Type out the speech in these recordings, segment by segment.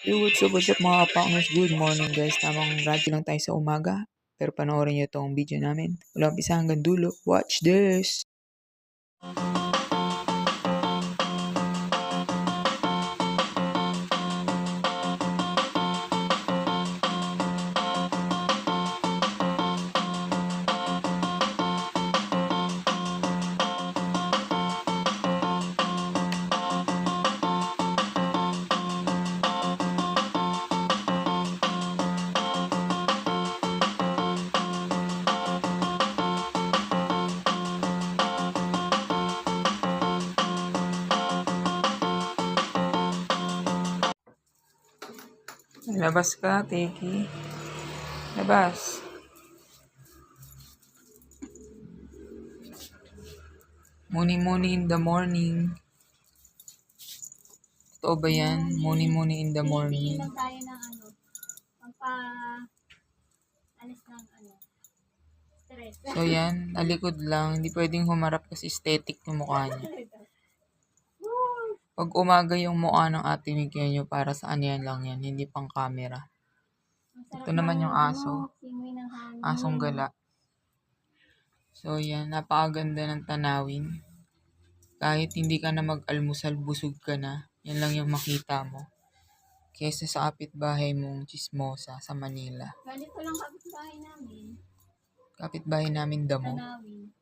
Hey, what's up mga kapangers? Good morning guys. Tamang radyo lang tayo sa umaga. Pero panoorin nyo itong video namin. Wala umpisa hanggang dulo. Watch this! Labas ka, Teki. Labas. Muni in the morning. Totoo ba yan? Muni in the morning. Lang tayo ng alis ng stress. So yan, alikod lang. Hindi pwedeng humarap kasi aesthetic yung mukha niya. Pag umaga yung mukha ng ate Mikenyo, para sa yan lang yan, hindi pang camera. Ito naman yung aso. Asong gala. So yan, napakaganda ng tanawin. Kahit hindi ka na mag-almusal, busog ka na. Yan lang yung makita mo. Kesa sa kapitbahay mong chismosa sa Manila. Ganito lang kapitbahay namin. Kapitbahay namin damo. Tanawin.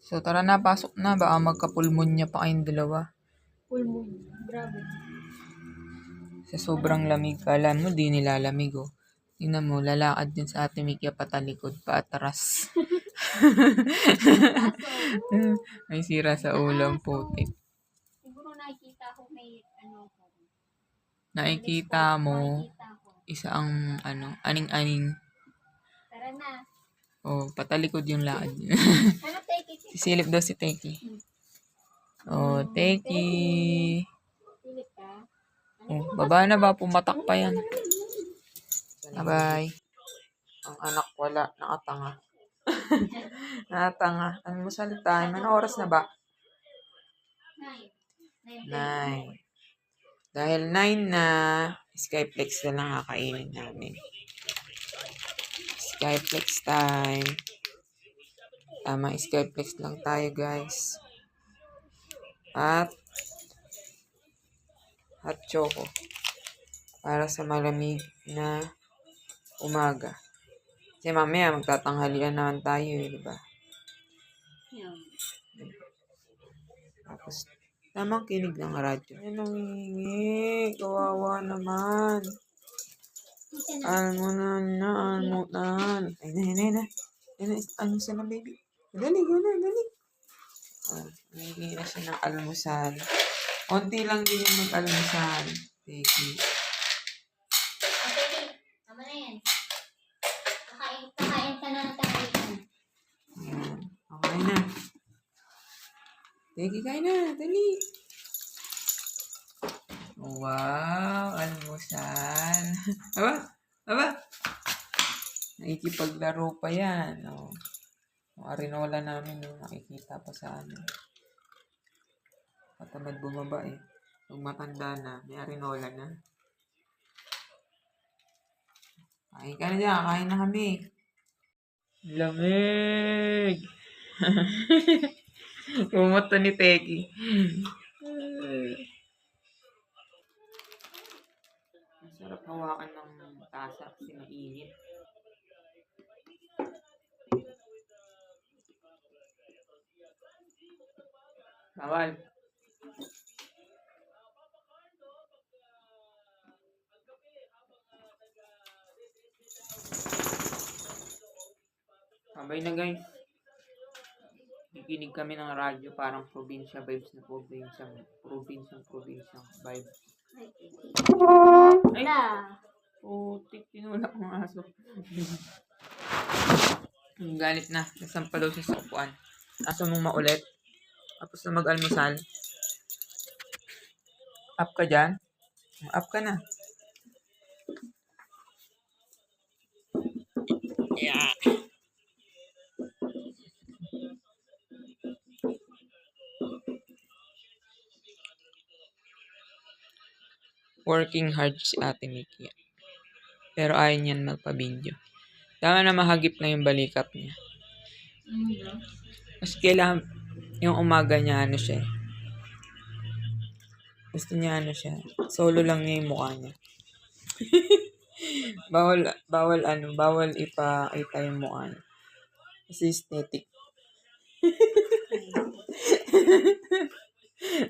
So tara na, pasok na. Baka magkapulmonya pa kayong dalawa. Pulmon. Grabe. Sa sobrang lamig, kala mo di nilalamig oh. Tingnan mo, lalakad din sa ate Mikia patalikod, paatras. May sira sa ulo, putik. Siguro nakikita ko may Nakikita mo, isa ang aning-aning. Tara na. Oh, patalikod yung lakad. Teki? Sisilip daw si Teki. Oh, Teki. Silip ka? Oh, baba na ba? Pumatak pa yan. Bye-bye. Ang anak wala, nakatanga. Nakatanga. Almusal time. Ano oras na ba? 9. Dahil 9 na, Skyflex na lang kakainin namin. Skyflex time. Tama, Skyflex lang tayo guys. At hot choco. Para sa malamig na umaga. Kasi mamaya magtatanghalian naman tayo di ba? Tapos, tamang kinig ng radyo. Ay, nangingi. Kawawa naman. Almunan. Ay, na. Almusal na, baby. Dali, go na, dali. Nangingi na siya ng almusal. Konti lang din yung mag-almusal. Teki. Tama na yan. Kakain ka na ng tanghalian. Ayan. Okay na. Teki, kain na. Dali. Wow, almusal. Aba. Nakikipaglaro pa yan. Oh. Yung arinola namin, nakikita pa sa patamad bumaba eh. Pag matanda na, may arinola na. Kain ka na dyan, kain na kami. Lamig! Pumunta ni Teki. Masarap hawakan ng tasa kasi mainit. Bawal. Sabay na guys. Nakikinig kami ng radyo, parang probinsya vibes na probinsyang vibes. Ay! Putik, tinulak ng aso. Galit na. Nasampa daw siya sa upuan. Aso mong maulit. Tapos na mag-almusal. Up ka dyan. Up ka na. Yeah. Working hard si Ate Mickey. Pero ayaw niyan magpa-video. Tama na mahagip na yung balikat niya. Mas kailangan, yung umaga niya, ano siya. Gusto niya, ano siya. Solo lang niya yung mukha niya. bawal ipakita yung mukha niya. Kasi aesthetic.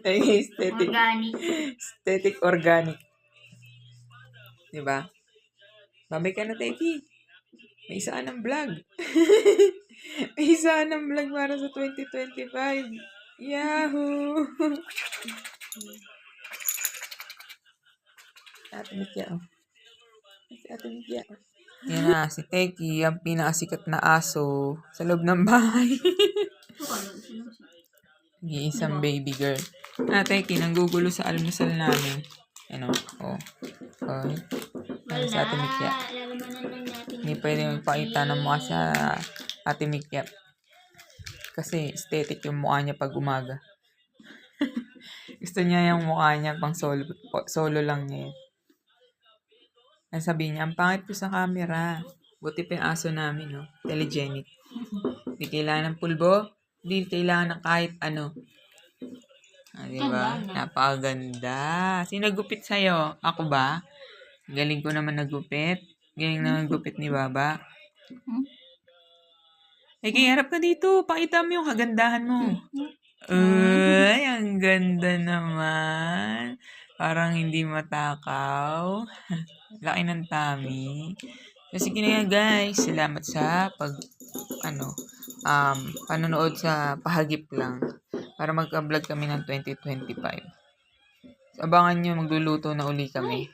Ay, aesthetic. Organic. Aesthetic organic. Diba? Babay ka na, Teki. May isa ka ng vlog. May isa ka ng vlog para sa 2025. Yahoo! Ate Mickey, oh. Ate Mickey, oh. Yan na, si Teki, ang pinakasikat na aso sa loob ng bahay. Isang baby girl. Teki, nanggugulo sa almusal namin. Ano, oh. Oh. Yan, si Ate Mickey. Lalamanan lang natin. Hindi pwede magpakita ng mukha sa Ate Mickey. Kasi aesthetic yung mukha niya pag umaga. Gusto niya yung mukha niya pang solo lang niya. Ang sabihin niya, ang pangit ko sa camera. Buti pa yung aso namin, no? Telegenic. Hindi kailangan ng pulbo. Hindi kailangan ng kahit ano. Diba? Napakaganda. Sino nagupit sa'yo? Ako ba? Galing ko naman nagupit. Galing naman gupit ni Baba. Kaya harap ka dito. Pakita mo yung kagandahan mo. Ay, ang ganda naman. Parang hindi matakaw. Laki ng tummy. So, sige na yan, guys. Salamat sa panonood sa pahagip lang. Para magka-vlog kami ng 2025. So, abangan nyo, magluluto na uli kami.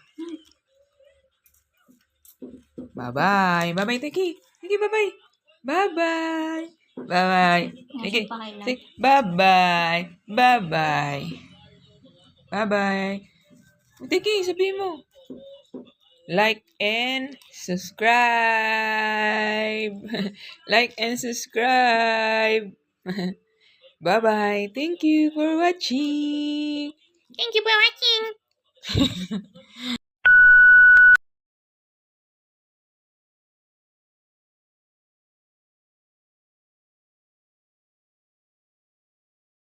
Bye-bye. Bye-bye, Teki. Teki, bye-bye. Bye-bye. Bye-bye. Teki. Bye-bye. Bye-bye. Bye-bye. Teki, sabihin mo. Like and subscribe. Like and subscribe. Bye-bye. Thank you for watching. Thank you for watching.